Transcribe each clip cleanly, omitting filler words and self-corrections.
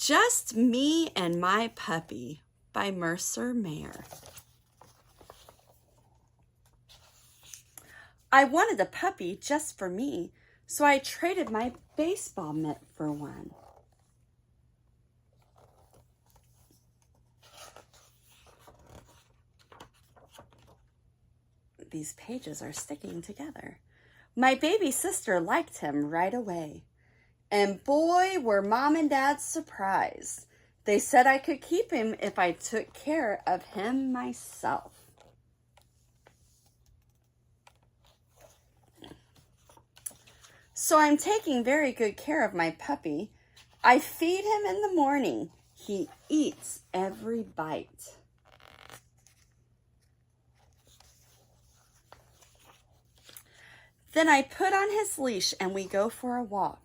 Just Me and My Puppy by Mercer Mayer. I wanted a puppy just for me, so I traded my baseball mitt for one. These pages are sticking together. My baby sister liked him right away. And boy, were Mom and Dad surprised. They said I could keep him if I took care of him myself. So I'm taking very good care of my puppy. I feed him in the morning. He eats every bite. Then I put on his leash and we go for a walk.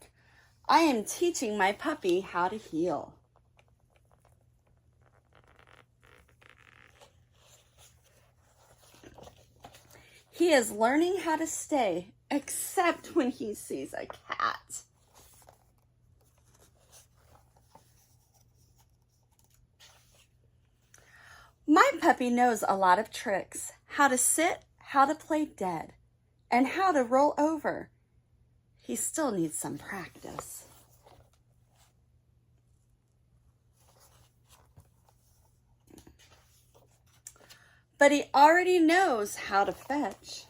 I am teaching my puppy how to heel. He is learning how to stay, except when he sees a cat. My puppy knows a lot of tricks: how to sit, how to play dead, and how to roll over. He still needs some practice. But he already knows how to fetch.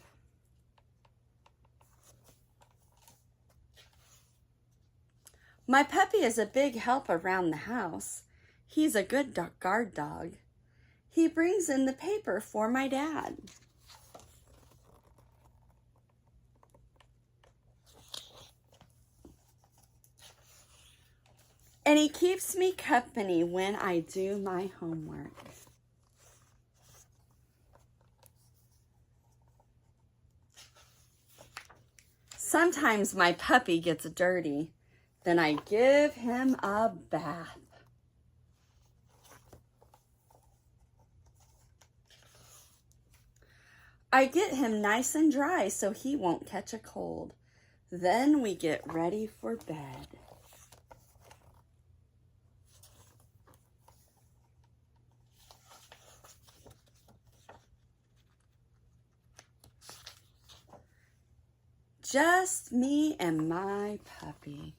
My puppy is a big help around the house. He's a good guard dog. He brings in the paper for my dad. And he keeps me company when I do my homework. Sometimes my puppy gets dirty. Then I give him a bath. I get him nice and dry so he won't catch a cold. Then we get ready for bed. Just me and my puppy.